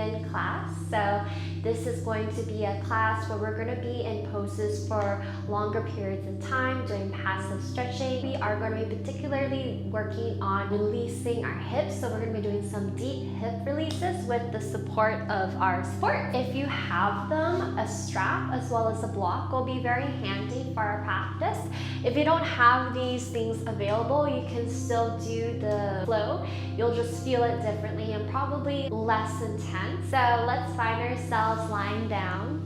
deepen class. So this is going to be a class where we're going to be in poses for longer periods of time, doing passive stretching. We are going to be particularly working on releasing our hips. So we're going to be doing some deep hip releases with the support of our support. If you have them, a strap as well as a block will be very handy for our practice. If you don't have these things available, you can still do the flow. You'll just feel it differently and probably less intense. So let's find ourselves lying down.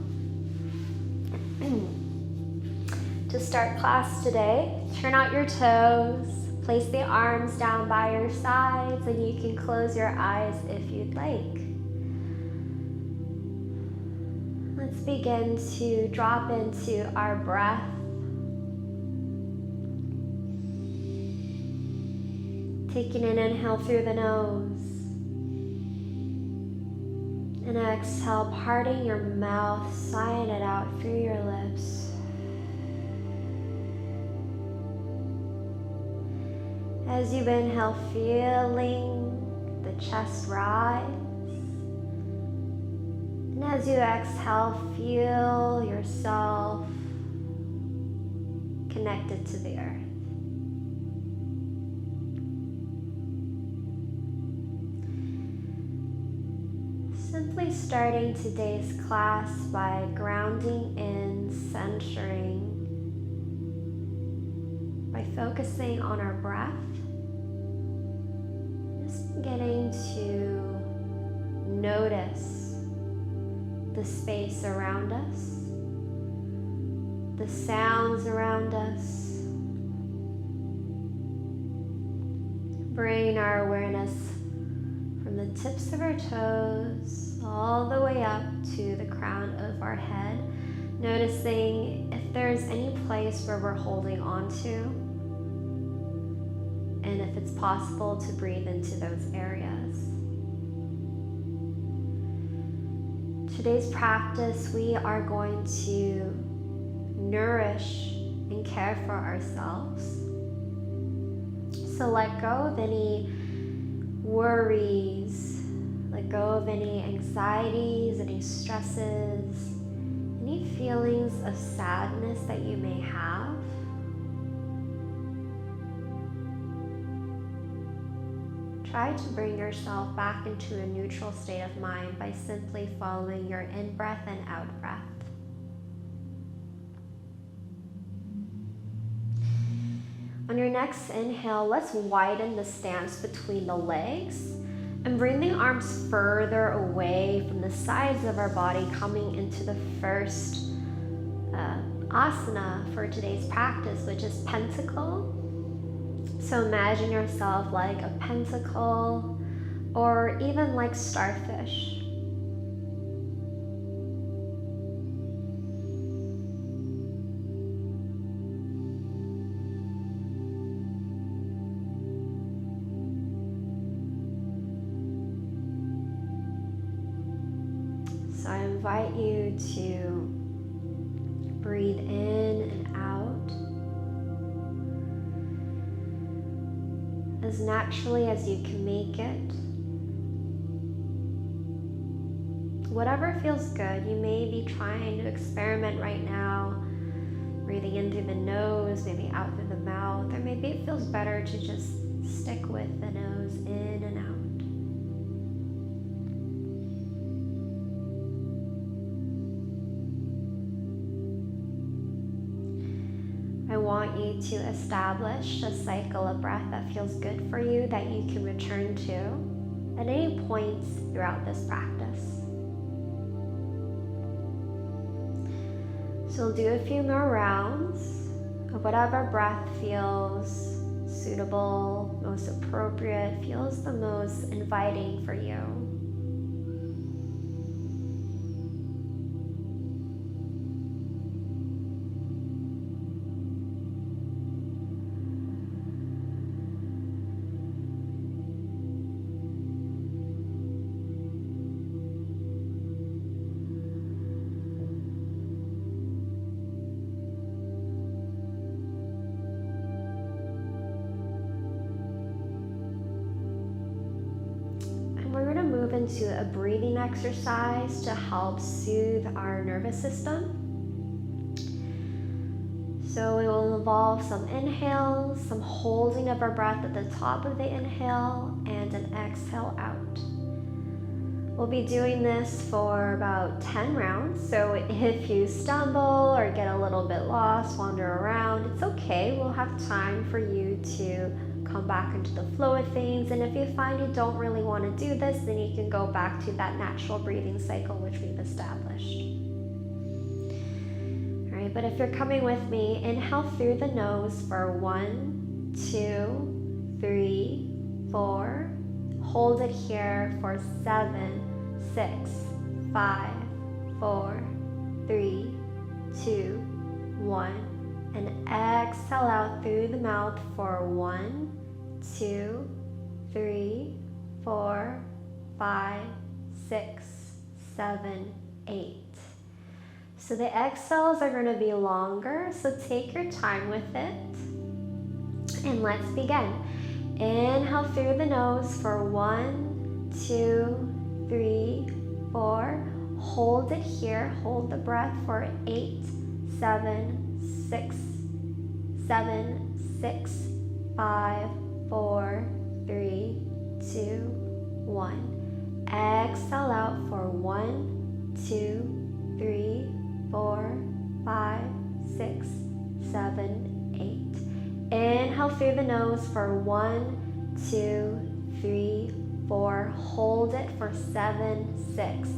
To start class today, turn out your toes, place the arms down by your sides, and you can close your eyes if you'd like. Let's begin to drop into our breath. Taking an inhale through the nose. And exhale, parting your mouth, sighing it out through your lips. As you inhale, feeling the chest rise. And as you exhale, feel yourself connected to the earth. Simply starting today's class by grounding in, centering, by focusing on our breath, just beginning to notice the space around us, the sounds around us, bringing our awareness from the tips of our toes all the way up to the crown of our head, noticing if there's any place where we're holding on to, and if it's possible to breathe into those areas. Today's practice, we are going to nourish and care for ourselves. So let go of any worries, let go of any anxieties, any stresses, any feelings of sadness that you may have. Try to bring yourself back into a neutral state of mind by simply following your in-breath and out-breath. On your next inhale, let's widen the stance between the legs and bring the arms further away from the sides of our body, coming into the first asana for today's practice, which is pentacle. So imagine yourself like a pentacle or even like starfish. So I invite you to breathe in and out as naturally as you can make it. Whatever feels good. You may be trying to experiment right now, breathing in through the nose, maybe out through the mouth, or maybe it feels better to just stick with the nose in and out. I want you to establish a cycle of breath that feels good for you, that you can return to at any points throughout this practice. So we'll do a few more rounds of whatever breath feels suitable, most appropriate, feels the most inviting for you. into a breathing exercise to help soothe our nervous system. So it will involve some inhales, some holding of our breath at the top of the inhale, and an exhale out. We'll be doing this for about 10 rounds, so if you stumble or get a little bit lost, wander around, it's okay. We'll have time for you to come back into the flow of things, and if you find you don't really want to do this, then you can go back to that natural breathing cycle which we've established. All right, but if you're coming with me, inhale through the nose for 1, 2, 3, 4. Hold it here for 7, 6, 5, 4, 3, 2, 1. And exhale out through the mouth for 1, 2, 3, 4, 5, 6, 7, 8. So the exhales are going to be longer, so take your time with it. And let's begin. Inhale through the nose for 1, 2, 3, 4. Hold it here. Hold the breath for 8, 7, 6, 7, 6, 5, 4, 3, 2, 1. Exhale out for 1, 2, 3, 4, 5, 6, 7, 8. Inhale through the nose for 1, 2, 3, 4. Hold it for 7, 6,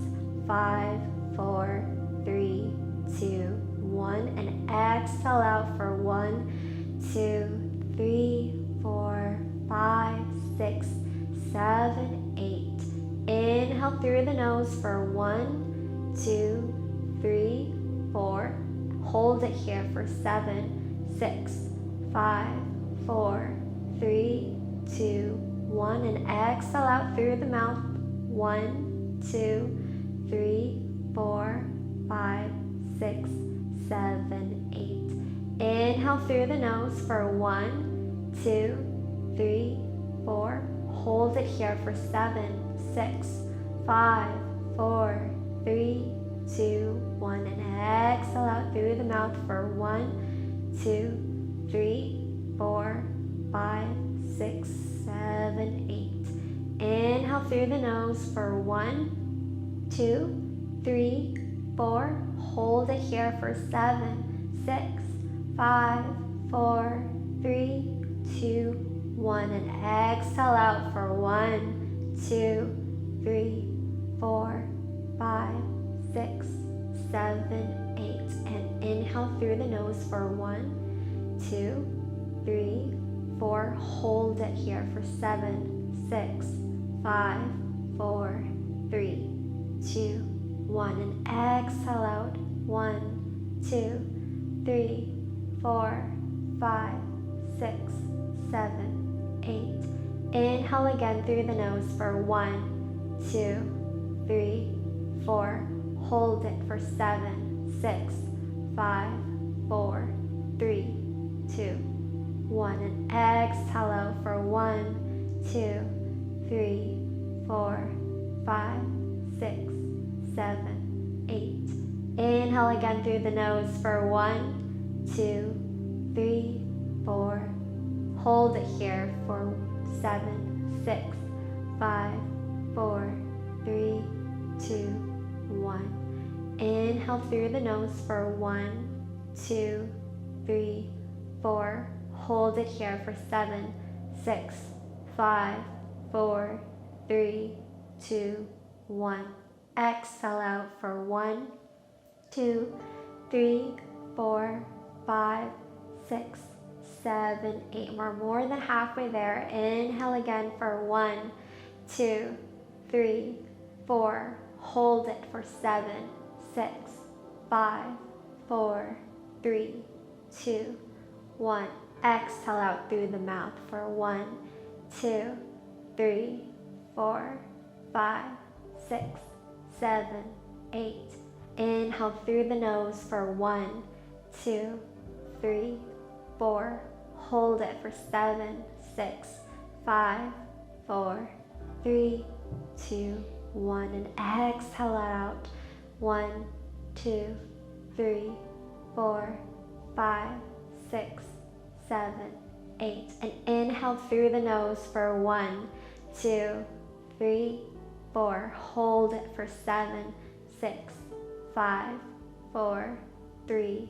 5, 4, 3, 2, 1. And exhale out for 1, 2, 3, 4, 5, 6, 7, 8. Inhale through the nose for 1, 2, 3, 4. Hold it here for 7, 6, 5, 4, 3, 2, 1, and exhale out through the mouth. 1, 2, 3, 4, 5, 6, 7, 8. Inhale through the nose for 1, 2, 3, 4. Hold it here for 7, 6, 5, 4, 3, 2, 1, and exhale out through the mouth for 1, 2, 3, 4, 5, 6, 7, 8. Inhale through the nose for 1, 2, 3, 4. Hold it here for 7, 6, 5, 4, 3, 2, 1. And exhale out for 1, 2, 3, 4, 5, 6, 7, 8. And inhale through the nose for 1, 2, 3, 4. Hold it here for 7, 6, 5, 4, 3, 2, 1. And exhale out 1, 2, 3, 4, 5, 6, 7, 8. Inhale again through the nose for 1, 2, 3, 4. Hold it for 7, 6, 5, 4, 3, 2, 1. And exhale out for 1, 2, 3, 4, 5, 6, 7, 8. Inhale again through the nose for 1, 2, 3, 4. Hold it here for 7, 6, 5, 4, 3, 2, 1. Inhale through the nose for 1, 2, 3, 4. Hold it here for 7, 6, 5, 4, 3, 2, 1. Exhale out for 1, 2, 3, 4, 5, 6, 7, 8. We're more than halfway there. Inhale again for 1, 2, 3, 4. Hold it for 7, 6, 5, 4, 3, 2, 1. Exhale out through the mouth for 1, 2, 3, 4, 5, 6, 7, 8. Inhale through the nose for 1, 2, 3, 4. Hold it for 7, 6, 5, 4, 3, 2, 1, and exhale it out. 1, 2, 3, 4, 5, 6, 7, 8. And inhale through the nose for 1, 2, 3, 4. Hold it for 7, 6, 5, 4, 3,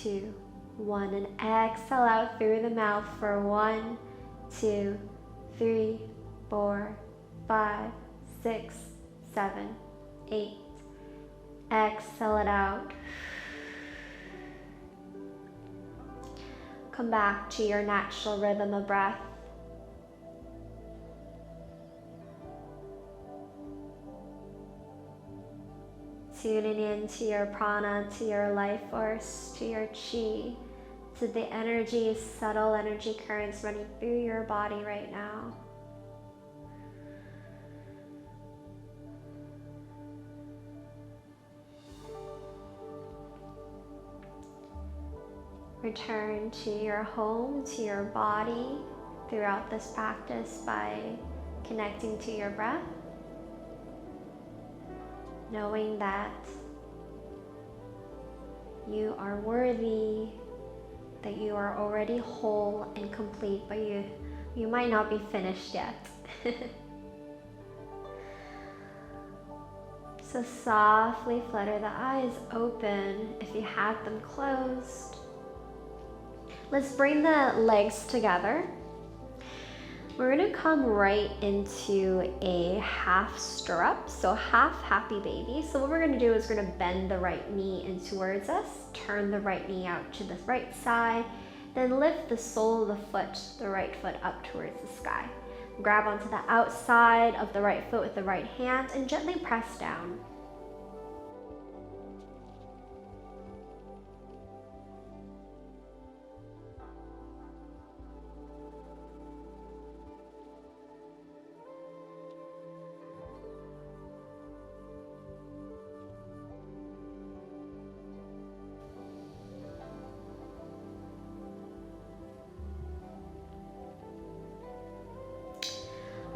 2, 1. And exhale out through the mouth for 1, 2, 3, 4, 5, 6, 7, 8. Exhale it out. Come back to your natural rhythm of breath. Tuning into your prana, to your life force, to your chi, to the energy, subtle energy currents running through your body right now. Return to your home, to your body throughout this practice by connecting to your breath, knowing that you are worthy, that you are already whole and complete, but you might not be finished yet. So softly flutter the eyes open if you had them closed. Let's bring the legs together. We're going to come right into a half stirrup, so half happy baby. So what we're going to do is we're going to bend the right knee in towards us, turn the right knee out to the right side, then lift the sole of the foot, the right foot up towards the sky. Grab onto the outside of the right foot with the right hand and gently press down.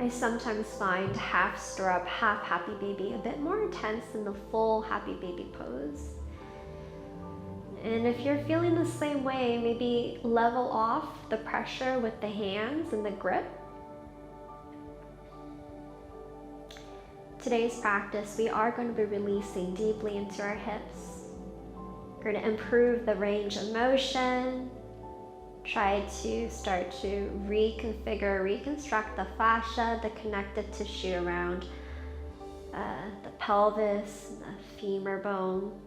I sometimes find half stirrup, half happy baby a bit more intense than the full happy baby pose. And if you're feeling the same way, maybe level off the pressure with the hands and the grip. Today's practice, we are going to be releasing deeply into our hips. We're going to improve the range of motion. Try to start to reconstruct the fascia, the connective tissue around the pelvis, the femur bone.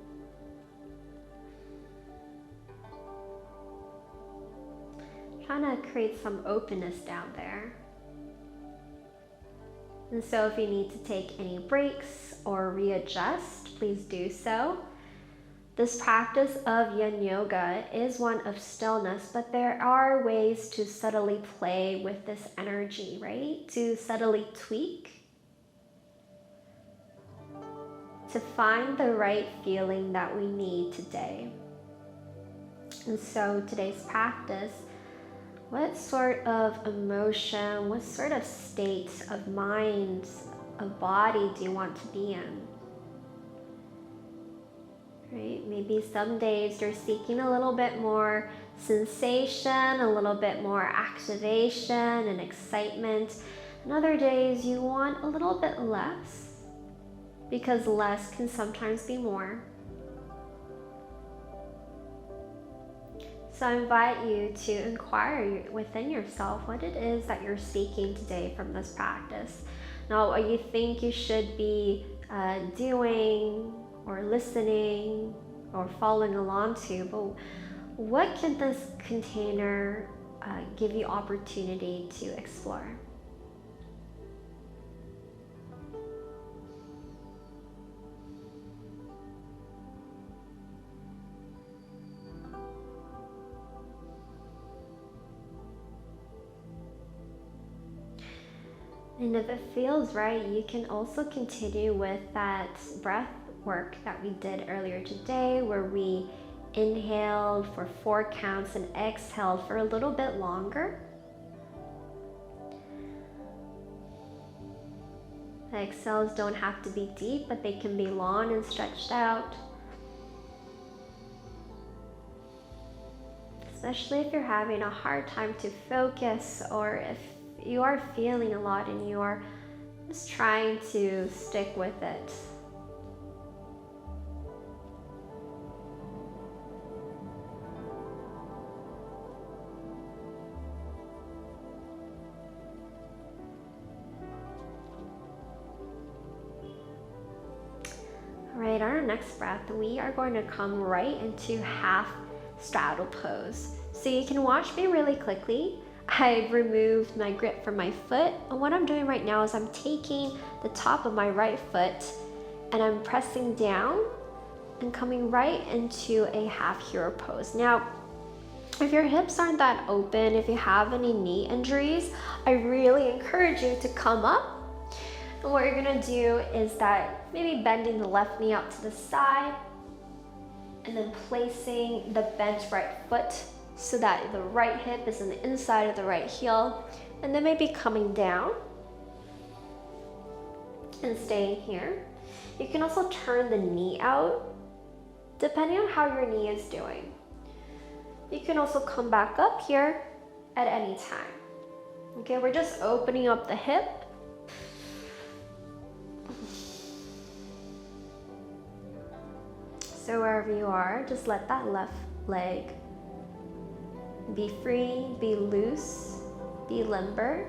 Trying to create some openness down there. And so if you need to take any breaks or readjust, please do so. This practice of yin yoga is one of stillness, but there are ways to subtly play with this energy, right? To subtly tweak, to find the right feeling that we need today. And so today's practice, what sort of emotion, what sort of state of mind, of body do you want to be in? Right? Maybe some days you're seeking a little bit more sensation, a little bit more activation and excitement. And other days you want a little bit less, because less can sometimes be more. So I invite you to inquire within yourself what it is that you're seeking today from this practice. Not what you think you should be doing or listening or following along to, but what can this container give you opportunity to explore? And if it feels right, you can also continue with that breath work that we did earlier today, where we inhaled for 4 counts and exhaled for a little bit longer. The exhales don't have to be deep, but they can be long and stretched out. Especially if you're having a hard time to focus, or if you are feeling a lot and you are just trying to stick with it. Alright, on our next breath, we are going to come right into half straddle pose. So you can watch me really quickly. I've removed my grip from my foot, and what I'm doing right now is I'm taking the top of my right foot and I'm pressing down and coming right into a half hero pose. Now, if your hips aren't that open, if you have any knee injuries, I really encourage you to come up. And what you're gonna do is that maybe bending the left knee out to the side and then placing the bent right foot so that the right hip is on the inside of the right heel, and then maybe coming down and staying here. You can also turn the knee out depending on how your knee is doing. You can also come back up here at any time. Okay, we're just opening up the hip. So wherever you are, just let that left leg be free, be loose, be limber.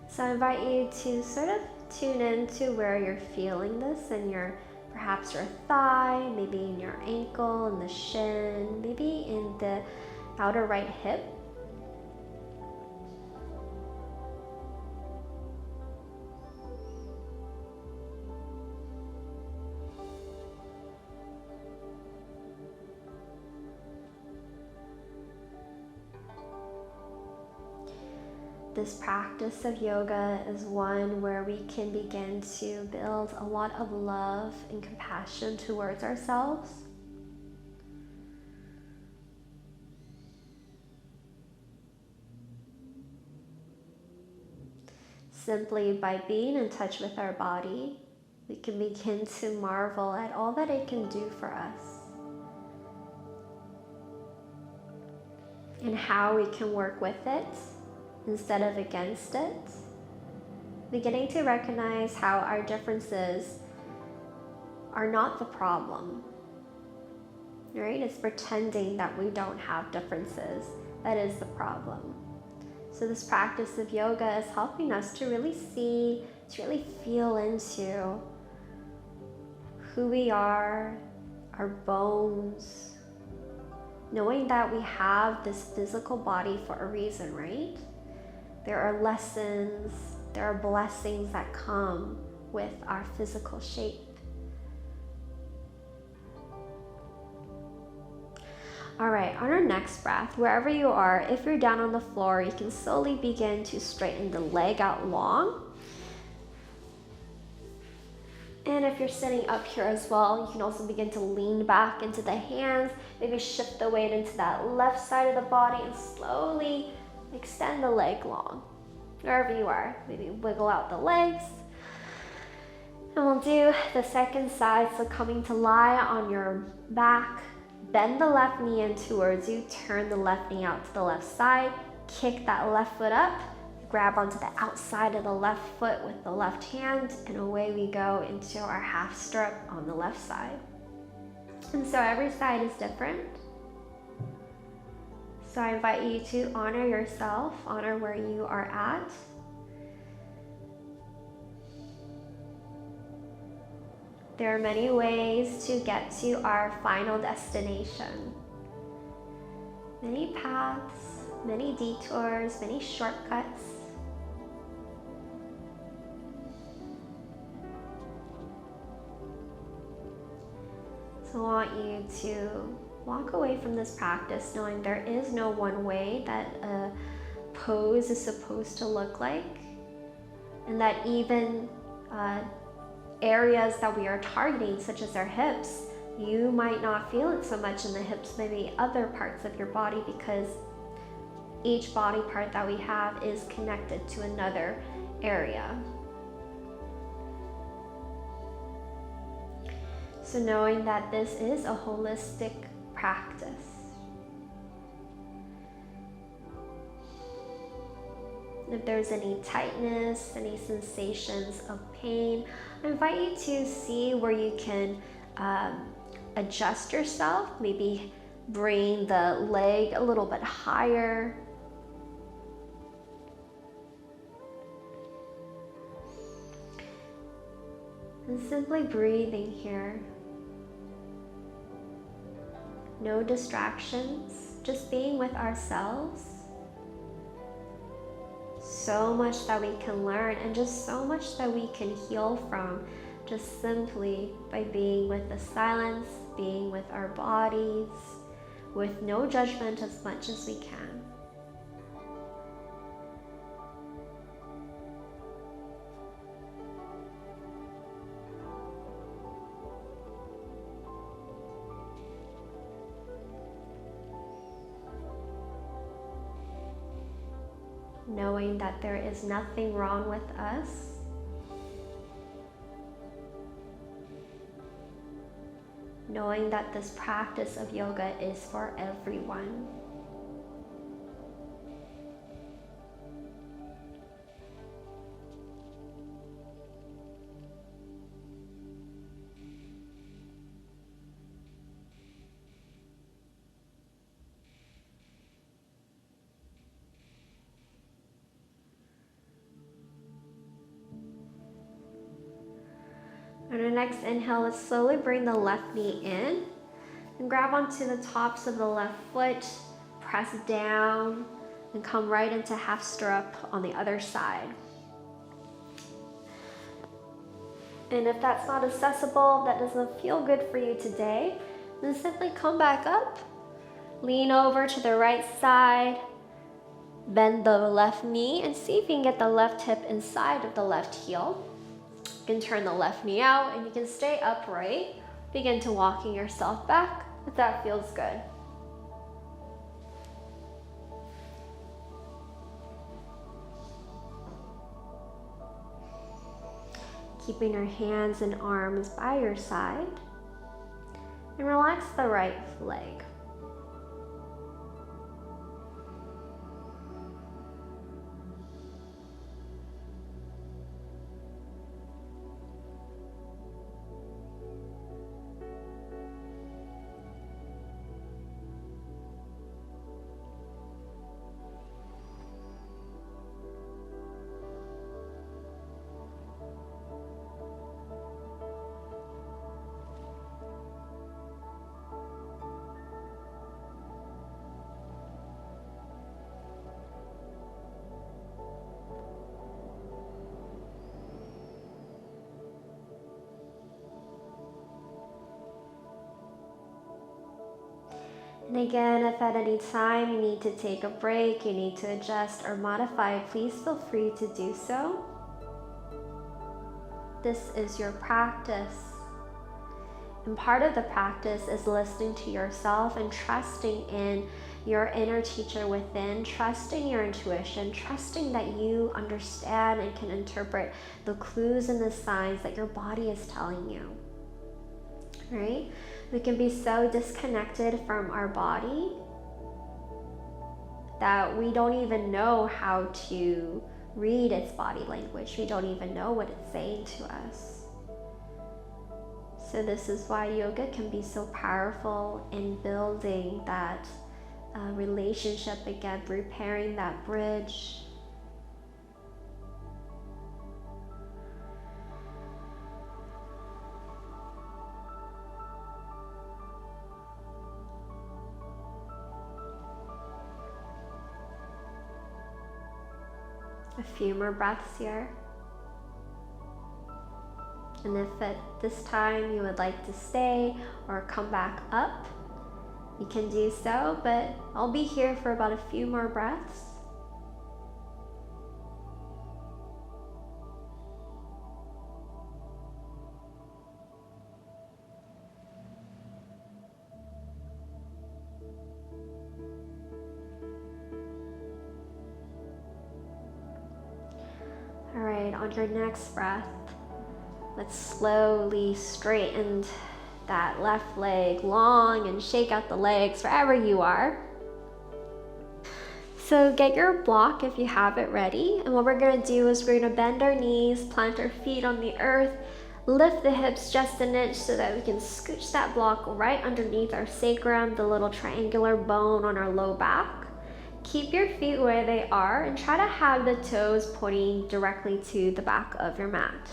So I invite you to sort of tune into where you're feeling this in your, perhaps your thigh, maybe in your ankle, in the shin, maybe in the outer right hip. This practice of yoga is one where we can begin to build a lot of love and compassion towards ourselves. Simply by being in touch with our body, we can begin to marvel at all that it can do for us and how we can work with it instead of against it, beginning to recognize how our differences are not the problem, right? It's pretending that we don't have differences that is the problem. So this practice of yoga is helping us to really see, to really feel into who we are, our bones, knowing that we have this physical body for a reason, right? There are lessons, there are blessings that come with our physical shape. All right, on our next breath, wherever you are, if you're down on the floor, you can slowly begin to straighten the leg out long. And if you're sitting up here as well, you can also begin to lean back into the hands, maybe shift the weight into that left side of the body and slowly extend the leg long. Wherever you are, maybe wiggle out the legs. And we'll do the second side, so coming to lie on your back, bend the left knee in towards you, turn the left knee out to the left side, kick that left foot up, grab onto the outside of the left foot with the left hand, and away we go into our half stirrup on the left side. And so every side is different. So I invite you to honor yourself, honor where you are at. There are many ways to get to our final destination. Many paths, many detours, many shortcuts. So I want you to walk away from this practice knowing there is no one way that a pose is supposed to look like, and that even areas that we are targeting, such as our hips, You might not feel it so much in the hips, maybe other parts of your body, because each body part that we have is connected to another area. So knowing that this is a holistic practice. If there's any tightness, any sensations of pain, I invite you to see where you can adjust yourself, maybe bring the leg a little bit higher. And simply breathing here. No distractions, just being with ourselves. So much that we can learn, and just so much that we can heal from, just simply by being with the silence, being with our bodies, with no judgment as much as we can. Knowing that there is nothing wrong with us. Knowing that this practice of yoga is for everyone. On our next inhale, let's slowly bring the left knee in and grab onto the tops of the left foot, press down, and come right into half stirrup on the other side. And if that's not accessible, that doesn't feel good for you today, then simply come back up, lean over to the right side, bend the left knee, and see if you can get the left hip inside of the left heel. You can turn the left knee out and you can stay upright. Begin to walking yourself back if that feels good. Keeping your hands and arms by your side, and relax the right leg. And again, if at any time you need to take a break, you need to adjust or modify, please feel free to do so. This is your practice. And part of the practice is listening to yourself and trusting in your inner teacher within, trusting your intuition, trusting that you understand and can interpret the clues and the signs that your body is telling you. Right? We can be so disconnected from our body that we don't even know how to read its body language. We don't even know what it's saying to us. So this is why yoga can be so powerful in building that relationship again, repairing that bridge. A few more breaths here. And if at this time you would like to stay or come back up, you can do so, but I'll be here for about a few more breaths. on your next breath, let's slowly straighten that left leg long and shake out the legs wherever you are. So get your block if you have it ready. And what we're gonna do is we're gonna bend our knees, plant our feet on the earth, lift the hips just an inch so that we can scooch that block right underneath our sacrum, the little triangular bone on our low back. Keep your feet where they are and try to have the toes pointing directly to the back of your mat.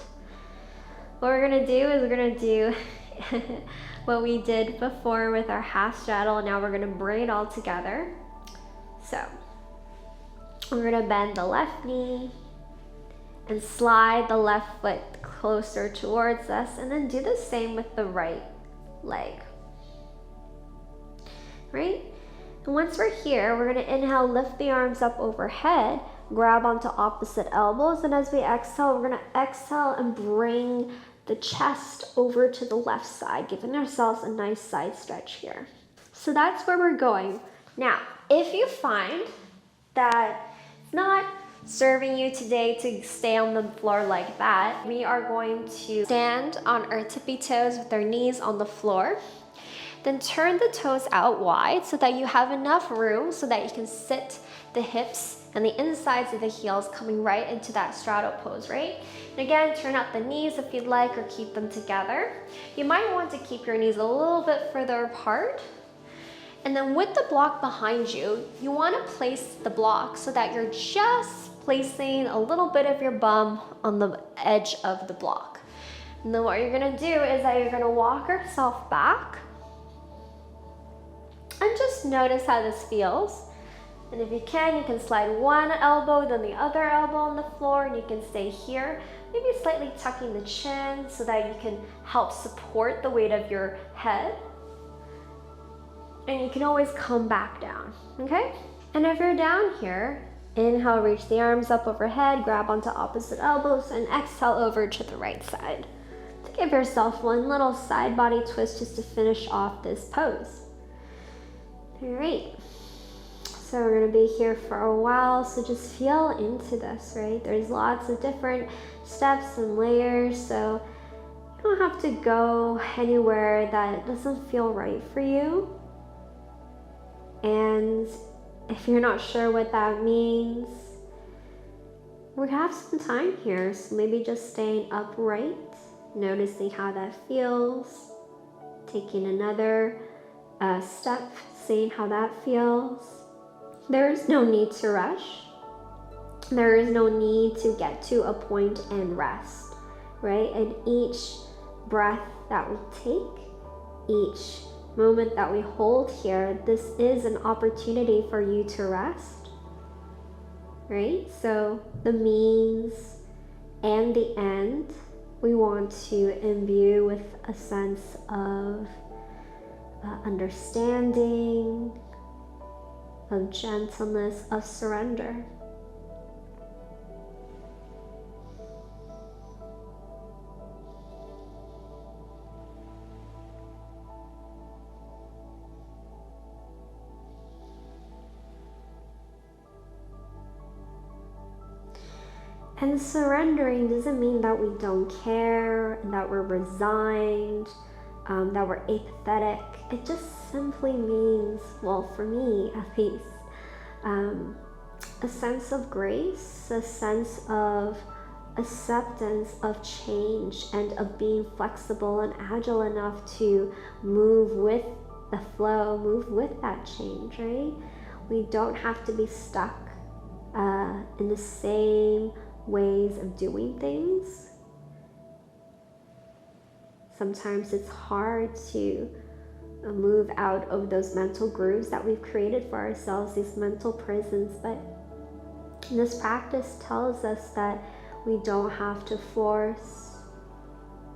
What we're gonna do is we're gonna do what we did before with our half straddle. Now we're gonna bring it all together. So we're gonna bend the left knee and slide the left foot closer towards us, and then do the same with the right leg. Right? And once we're here, we're gonna inhale, lift the arms up overhead, grab onto opposite elbows, and as we exhale, we're gonna exhale and bring the chest over to the left side, giving ourselves a nice side stretch here. So that's where we're going. Now, if you find that it's not serving you today to stay on the floor like that, we are going to stand on our tippy toes with our knees on the floor. Then turn the toes out wide so that you have enough room so that you can sit the hips and the insides of the heels coming right into that straddle pose, right? And again, turn out the knees if you'd like, or keep them together. You might want to keep your knees a little bit further apart. And then with the block behind you, you want to place the block so that you're just placing a little bit of your bum on the edge of the block. And then what you're gonna do is that you're gonna walk yourself back and just notice how this feels. And if you can slide one elbow, then the other elbow on the floor, and you can stay here, maybe slightly tucking the chin so that you can help support the weight of your head. And you can always come back down, okay? And if you're down here, inhale, reach the arms up overhead, grab onto opposite elbows, and exhale over to the right side. To give yourself one little side body twist just to finish off this pose. All right, so we're gonna be here for a while, so just feel into this, right? There's lots of different steps and layers, so you don't have to go anywhere that doesn't feel right for you. And if you're not sure what that means, we have some time here, so maybe just staying upright, noticing how that feels, taking another step, seeing how that feels. There is no need to rush. There is no need to get to a point and rest, right? And each breath that we take, each moment that we hold here, this is an opportunity for you to rest, right? So the means and the end, we want to imbue with a sense of understanding, of gentleness, of surrender. And surrendering doesn't mean that we don't care, and that we're resigned, that we're apathetic. It just simply means, well, for me at least, a sense of grace, a sense of acceptance of change, and of being flexible and agile enough to move with the flow, move with that change, right? We don't have to be stuck in the same ways of doing things. Sometimes it's hard to move out of those mental grooves that we've created for ourselves, these mental prisons, but this practice tells us that we don't have to force,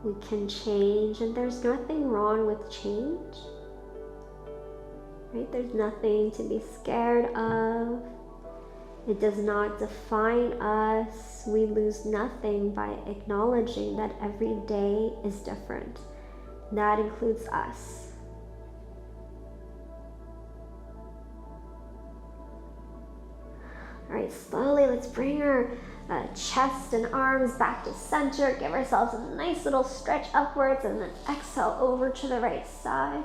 we can change, and there's nothing wrong with change, right? There's nothing to be scared of. It does not define us. We lose nothing by acknowledging that every day is different. That includes us. All right, slowly let's bring our chest and arms back to center. Give ourselves a nice little stretch upwards and then exhale over to the right side.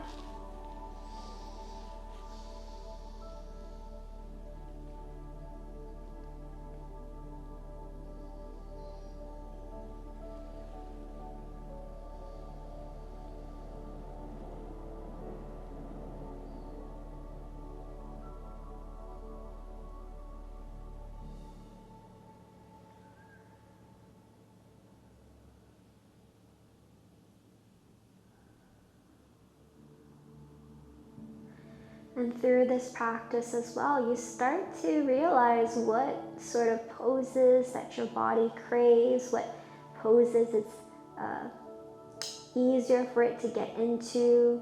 And through this practice as well, you start to realize what sort of poses that your body craves, what poses it's easier for it to get into,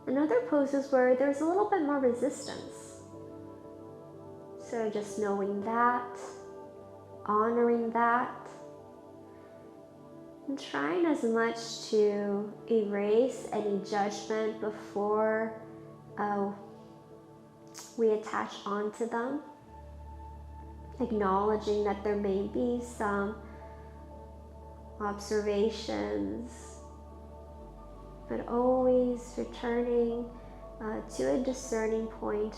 and other poses where there's a little bit more resistance. So just knowing that, honoring that, and trying as much to erase any judgment before we attach onto them, acknowledging that there may be some observations, but always returning to a discerning point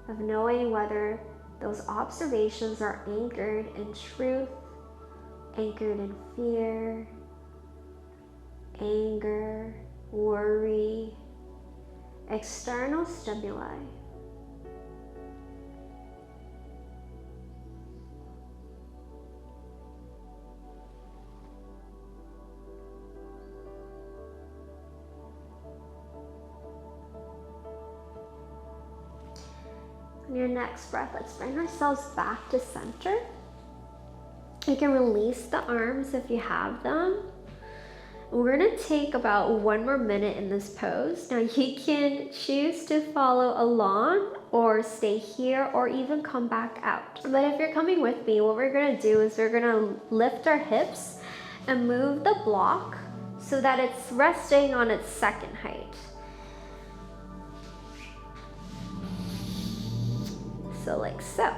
of knowing whether those observations are anchored in truth, anchored in fear, anger, worry, external stimuli. On your next breath, let's bring ourselves back to center. You can release the arms if you have them. We're gonna take about 1 more minute in this pose. Now you can choose to follow along or stay here or even come back out. But if you're coming with me, what we're gonna do is we're gonna lift our hips and move the block so that it's resting on its second height. So like so.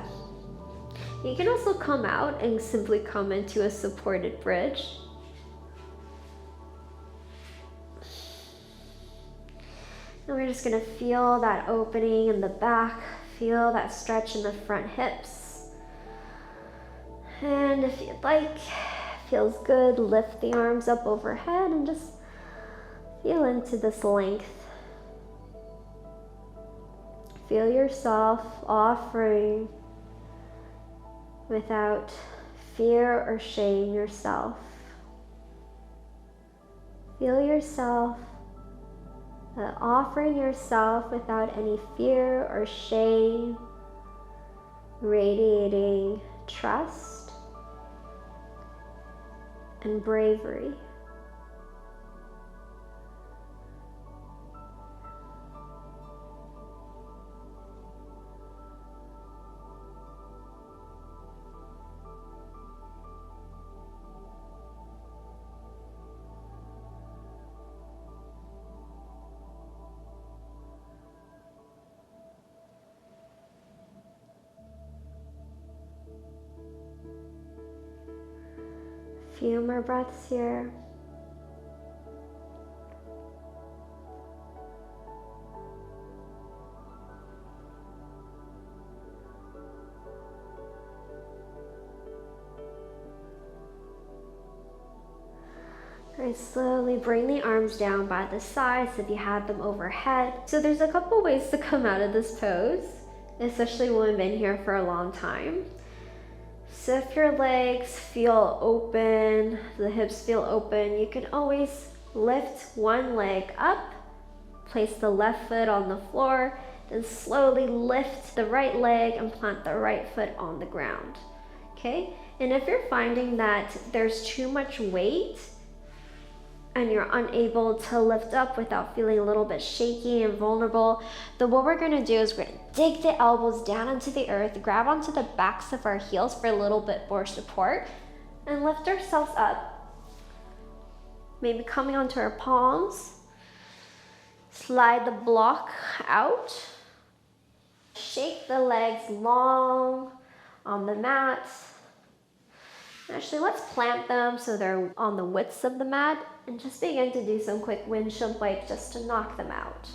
You can also come out and simply come into a supported bridge. And we're just gonna feel that opening in the back, feel that stretch in the front hips. And if you'd like, feels good, lift the arms up overhead and just feel into this length. Feel yourself offering without fear or shame yourself. Feel yourself offering yourself without any fear or shame, radiating trust and bravery. Few more breaths here. Alright, slowly bring the arms down by the sides if you have them overhead. So there's a couple ways to come out of this pose, especially when we've been here for a long time. So if your legs feel open, the hips feel open, you can always lift one leg up, place the left foot on the floor, then slowly lift the right leg and plant the right foot on the ground. Okay? And if you're finding that there's too much weight and you're unable to lift up without feeling a little bit shaky and vulnerable, then what we're gonna do is we're gonna dig the elbows down into the earth, grab onto the backs of our heels for a little bit more support, and lift ourselves up. Maybe coming onto our palms, slide the block out, shake the legs long on the mat. Actually, let's plant them so they're on the widths of the mat and just begin to do some quick 𝕒𝕒𝕟𝕉 just to knock them out.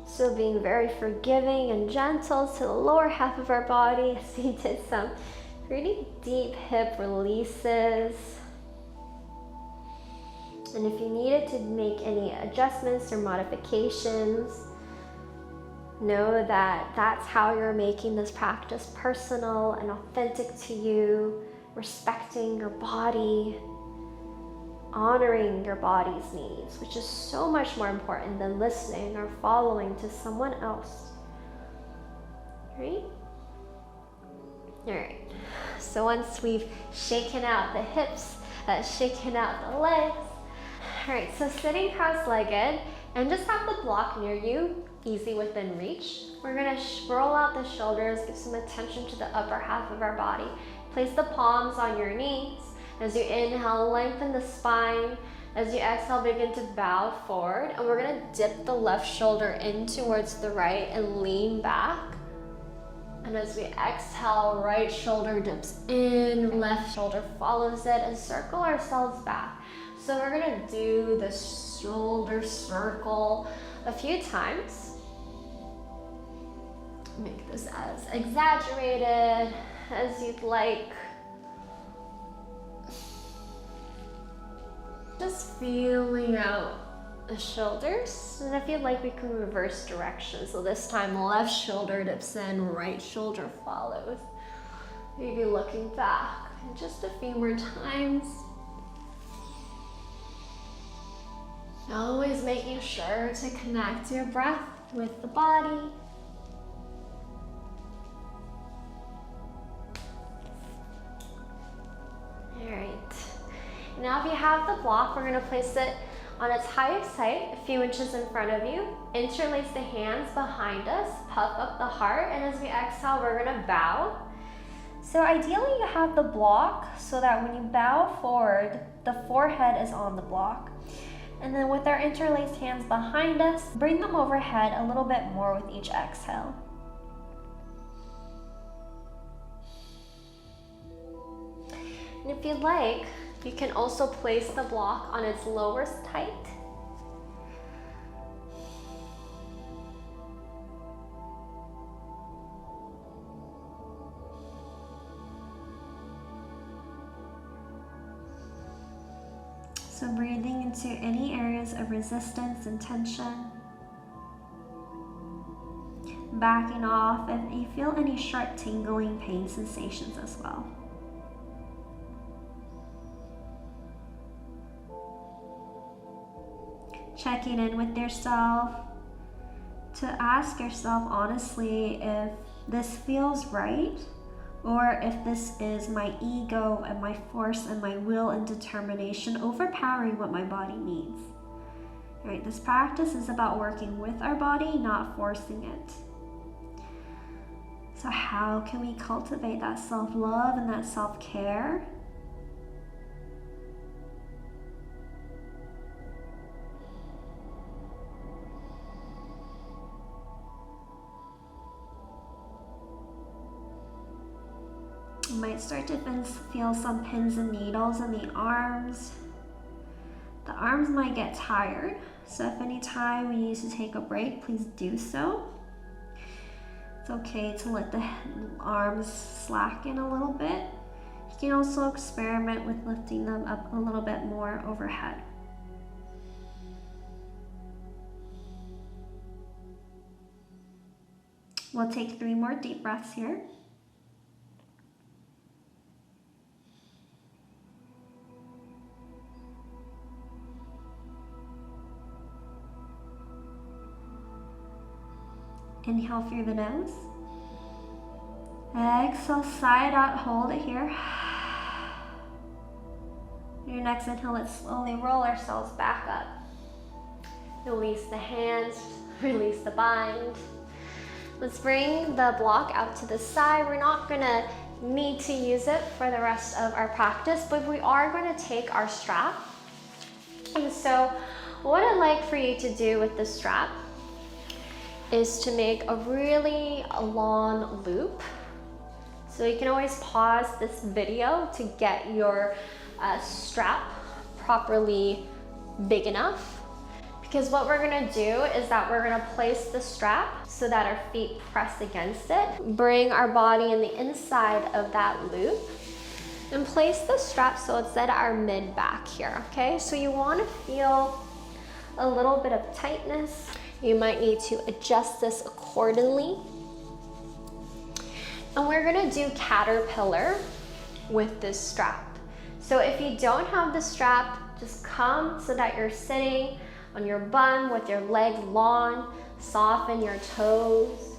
So being very forgiving and gentle to the lower half of our body as we did some pretty deep hip releases. And if you needed to make any adjustments or modifications, know that that's how you're making this practice personal and authentic to you, respecting your body, honoring your body's needs, which is so much more important than listening or following to someone else. Right? All right. So once we've shaken out the hips, shaken out the legs, all right, so sitting cross-legged and just have the block near you, easy within reach. We're gonna roll out the shoulders, give some attention to the upper half of our body. Place the palms on your knees. As you inhale, lengthen the spine. As you exhale, begin to bow forward. And we're gonna dip the left shoulder in towards the right and lean back. And as we exhale, right shoulder dips in, left shoulder follows it, and circle ourselves back. So we're gonna do the shoulder circle a few times. Make this as exaggerated as you'd like. Just feeling out the shoulders. And if you'd like, we can reverse direction. So this time, left shoulder dips in, right shoulder follows. Maybe looking back. And just a few more times. Always making sure to connect your breath with the body. All right. Now if you have the block, we're gonna place it on its highest height, a few inches in front of you. Interlace the hands behind us, puff up the heart, and as we exhale, we're gonna bow. So ideally you have the block so that when you bow forward, the forehead is on the block. And then with our interlaced hands behind us, bring them overhead a little bit more with each exhale. And if you'd like, you can also place the block on its lowest height. So breathing into any areas of resistance and tension. Backing off if you feel any sharp tingling pain sensations as well. Checking in with yourself to ask yourself honestly if this feels right or if this is my ego and my force and my will and determination overpowering what my body needs. All right, this practice is about working with our body, not forcing it. So how can we cultivate that self-love and that self-care? You might start to feel some pins and needles in the arms. The arms might get tired, so if any time you need to take a break, please do so. It's okay to let the arms slacken a little bit. You can also experiment with lifting them up a little bit more overhead. We'll take 3 more deep breaths here. Inhale through the nose. Exhale, sigh it out, hold it here. Your next inhale, let's slowly roll ourselves back up. Release the hands, release the bind. Let's bring the block out to the side. We're not gonna need to use it for the rest of our practice, but we are gonna take our strap And so what I'd like for you to do with the strap is to make a really long loop. So you can always pause this video to get your strap properly big enough. Because what we're gonna do is that we're gonna place the strap so that our feet press against it. Bring our body in the inside of that loop and place the strap so it's at our mid back here, okay? So you wanna feel a little bit of tightness. You might need to adjust this accordingly. And we're gonna do caterpillar with this strap. So if you don't have the strap, just come so that you're sitting on your bum with your legs long, soften your toes,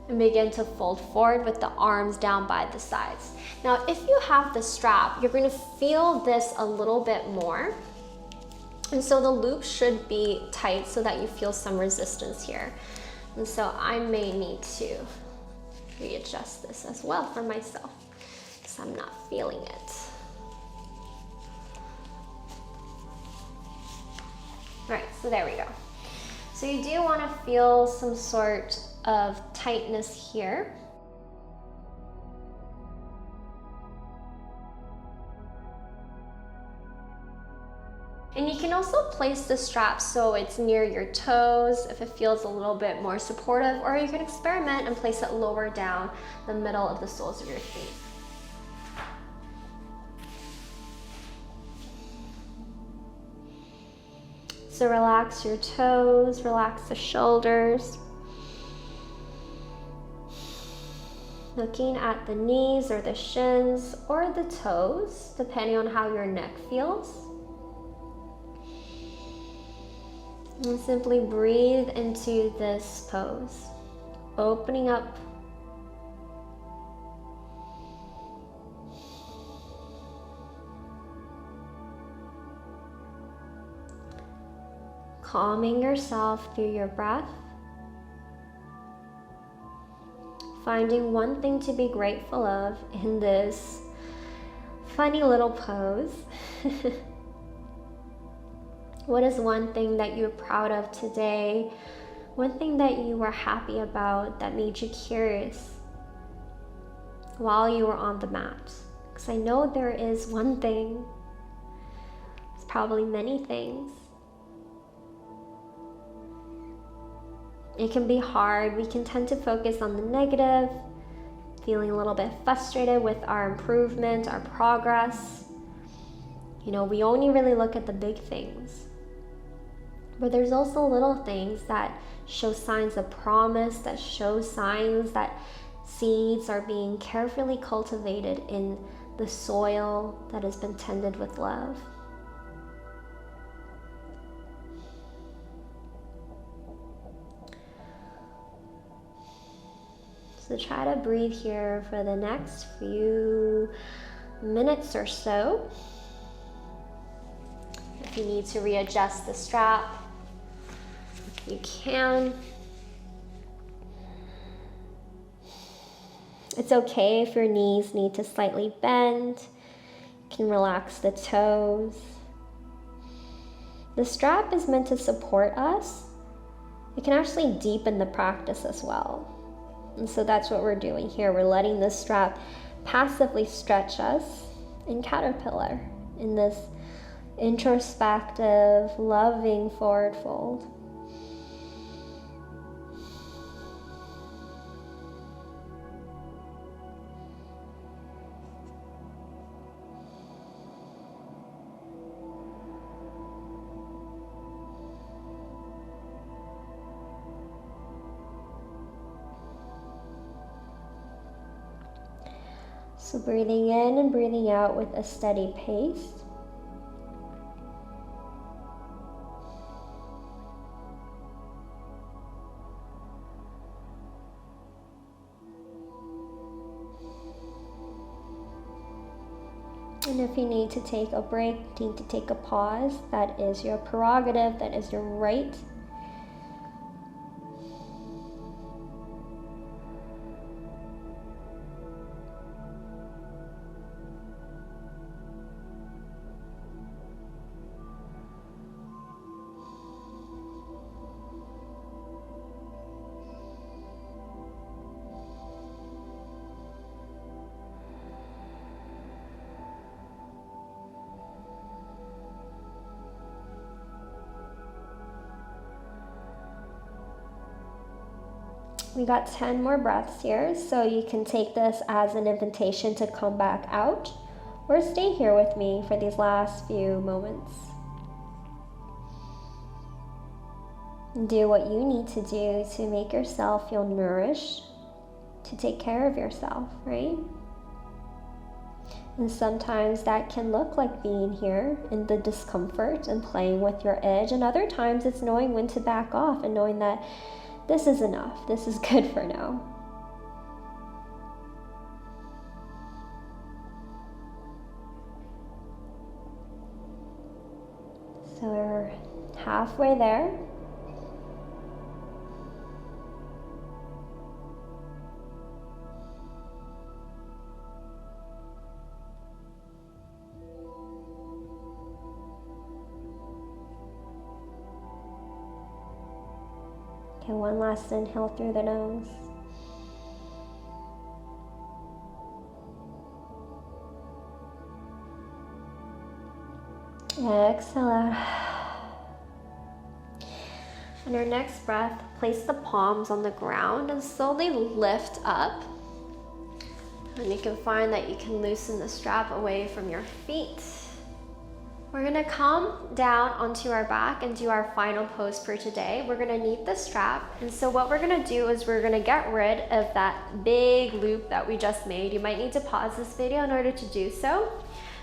and begin to fold forward with the arms down by the sides. Now, if you have the strap, you're gonna feel this a little bit more. And so the loop should be tight so that you feel some resistance here. And so I may need to readjust this as well for myself because I'm not feeling it. All right, so there we go. So you do want to feel some sort of tightness here. And you can also place the strap so it's near your toes if it feels a little bit more supportive, or you can experiment and place it lower down the middle of the soles of your feet. So relax your toes, relax the shoulders. Looking at the knees or the shins or the toes, depending on how your neck feels. And simply breathe into this pose, opening up. Calming yourself through your breath. Finding one thing to be grateful of in this funny little pose. What is one thing that you're proud of today? One thing that you were happy about that made you curious while you were on the mat? Because I know there is one thing. It's probably many things. It can be hard. We can tend to focus on the negative, feeling a little bit frustrated with our improvement, our progress. You know, we only really look at the big things. But there's also little things that show signs of promise, that show signs that seeds are being carefully cultivated in the soil that has been tended with love. So try to breathe here for the next few minutes or so. If you need to readjust the strap, you can. It's okay if your knees need to slightly bend. You can relax the toes. The strap is meant to support us. It can actually deepen the practice as well. And so that's what we're doing here. We're letting this strap passively stretch us in caterpillar, in this introspective, loving forward fold. So breathing in and breathing out with a steady pace. And if you need to take a break, need to take a pause, that is your prerogative, that is your right. We got 10 more breaths here, so you can take this as an invitation to come back out or stay here with me for these last few moments. Do what you need to do to make yourself feel nourished, to take care of yourself, right? And sometimes that can look like being here in the discomfort and playing with your edge, and other times it's knowing when to back off and knowing that this is enough, this is good for now. So we're halfway there. Okay, one last inhale through the nose. Exhale out. On your next breath, place the palms on the ground and slowly lift up. And you can find that you can loosen the strap away from your feet. We're gonna come down onto our back and do our final pose for today. We're gonna need the strap. And so what we're gonna do is we're gonna get rid of that big loop that we just made. You might need to pause this video in order to do so.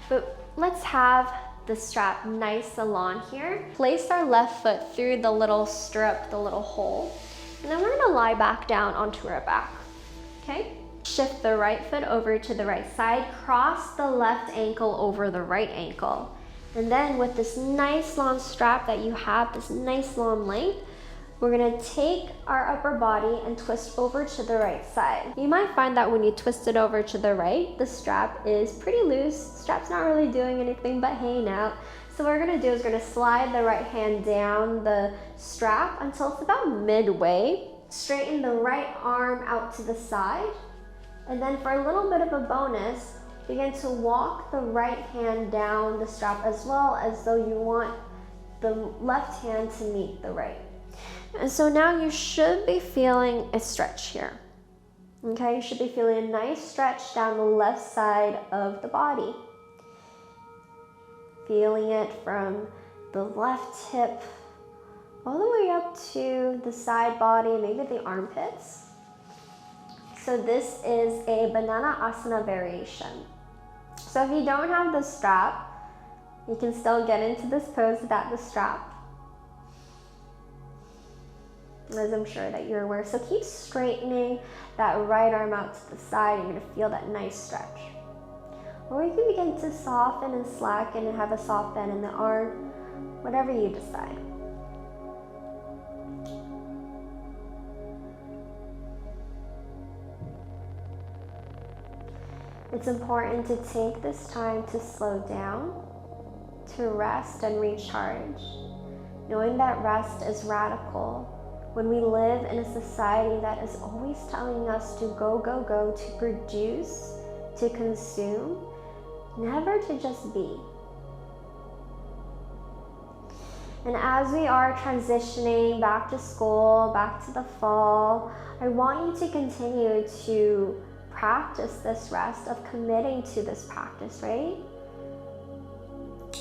But let's have the strap nice and long here. Place our left foot through the little stirrup, the little hole. And then we're gonna lie back down onto our back, okay? Shift the right foot over to the right side. Cross the left ankle over the right ankle. And then with this nice long strap that you have, this nice long length, we're gonna take our upper body and twist over to the right side. You might find that when you twist it over to the right, the strap is pretty loose. The strap's not really doing anything but hanging out. So what we're gonna do is we're gonna slide the right hand down the strap until it's about midway. Straighten the right arm out to the side. And then for a little bit of a bonus, begin to walk the right hand down the strap as well, as though you want the left hand to meet the right. And so now you should be feeling a stretch here. Okay, you should be feeling a nice stretch down the left side of the body. Feeling it from the left hip all the way up to the side body, maybe the armpits. So this is a banana asana variation. So if you don't have the strap, you can still get into this pose without the strap, as I'm sure that you're aware. So keep straightening that right arm out to the side. You're gonna feel that nice stretch. Or you can begin to soften and slacken and have a soft bend in the arm, whatever you decide. It's important to take this time to slow down, to rest and recharge, knowing that rest is radical. When we live in a society that is always telling us to go, go, go, to produce, to consume, never to just be. And as we are transitioning back to school, back to the fall, I want you to continue to practice this rest, of committing to this practice, right?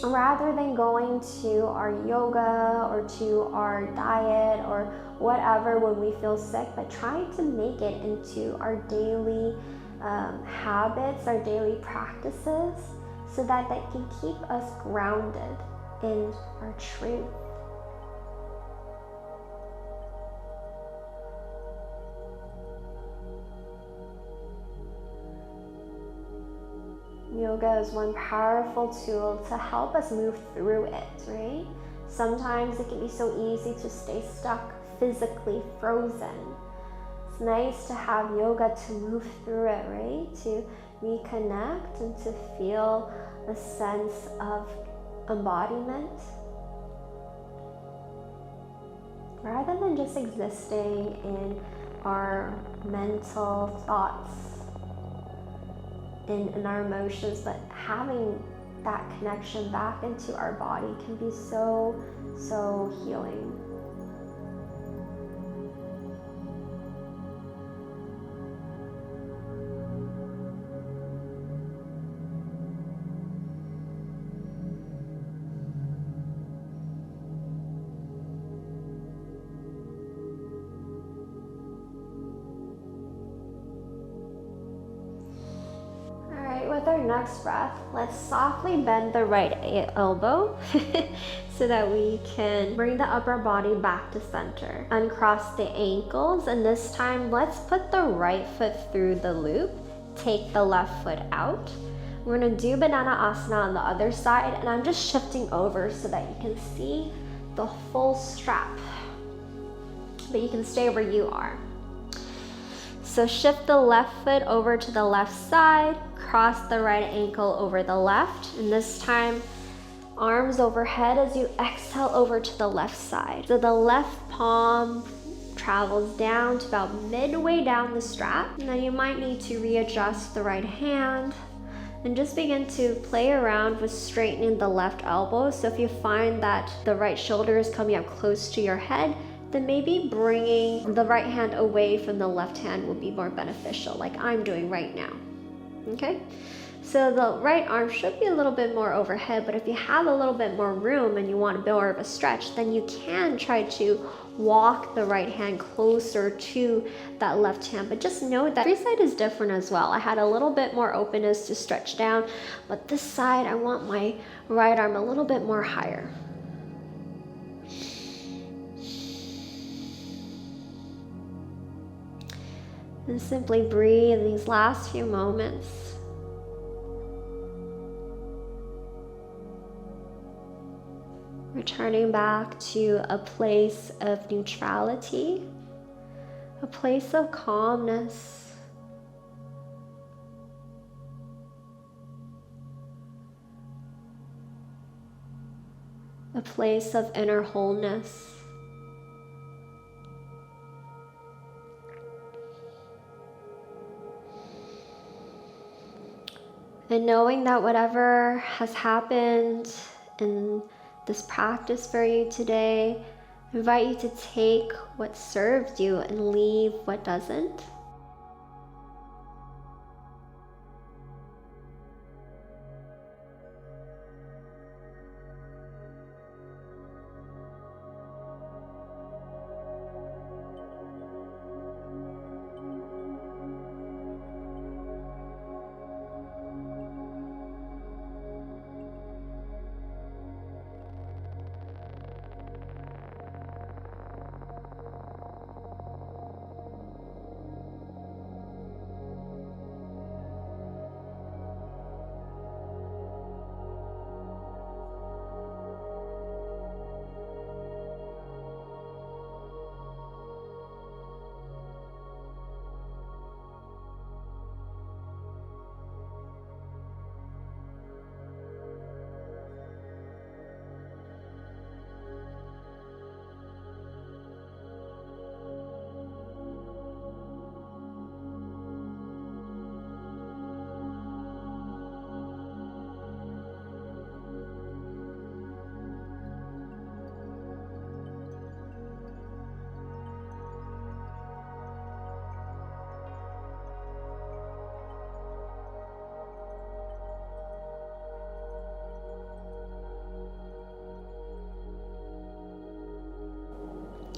Rather than going to our yoga or to our diet or whatever when we feel sick, but trying to make it into our daily habits, our daily practices, so that they can keep us grounded in our truth. Yoga is one powerful tool to help us move through it, right? Sometimes it can be so easy to stay stuck, physically frozen. It's nice to have yoga to move through it, right? To reconnect and to feel a sense of embodiment, rather than just existing in our mental thoughts, in our emotions, but having that connection back into our body can be so, so healing. our next breath, let's softly bend the right elbow so that we can bring the upper body back to center. Uncross the ankles, and this time let's put the right foot through the loop. Take the left foot out. We're gonna do banana asana on the other side, and I'm just shifting over so that you can see the full strap, but you can stay where you are. So shift the left foot over to the left side, cross the right ankle over the left, and this time arms overhead as you exhale over to the left side. So the left palm travels down to about midway down the strap, and then you might need to readjust the right hand and just begin to play around with straightening the left elbow. So if you find that the right shoulder is coming up close to your head, then maybe bringing the right hand away from the left hand will be more beneficial, like I'm doing right now, okay? So the right arm should be a little bit more overhead, but if you have a little bit more room and you want more of a stretch, then you can try to walk the right hand closer to that left hand, but just know that every side is different as well. I had a little bit more openness to stretch down, but this side, I want my right arm a little bit more higher. And simply breathe these last few moments. Returning back to a place of neutrality, a place of calmness. A place of inner wholeness. And knowing that whatever has happened in this practice for you today, I invite you to take what serves you and leave what doesn't.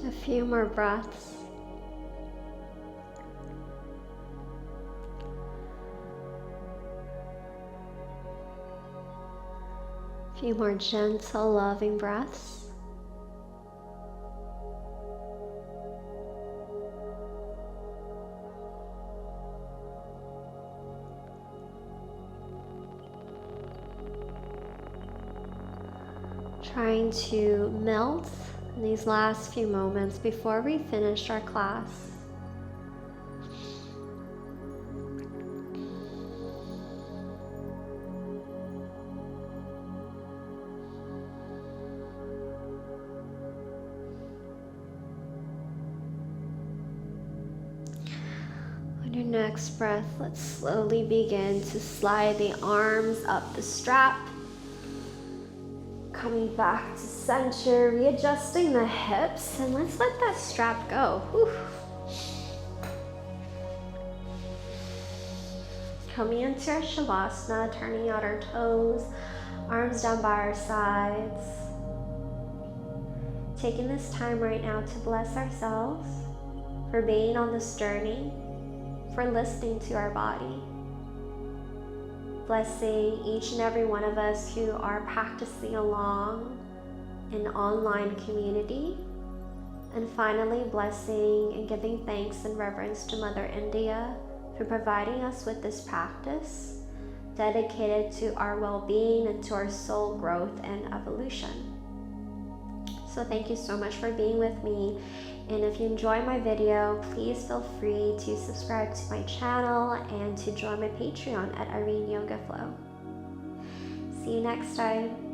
A few more breaths. A few more gentle, loving breaths. Trying to melt in these last few moments before we finish our class. On your next breath, let's slowly begin to slide the arms up the strap. Coming back to center, readjusting the hips, and let's let that strap go. Whew. Coming into our shavasana, turning out our toes, arms down by our sides. Taking this time right now to bless ourselves for being on this journey, for listening to our body. blessing each and every one of us who are practicing along in online community. And finally, blessing and giving thanks and reverence to Mother India for providing us with this practice dedicated to our well-being and to our soul growth and evolution. So thank you so much for being with me. And if you enjoy my video, please feel free to subscribe to my channel and to join my Patreon at 𝕤𝕒𝕟𝕟𝕜. See you next time.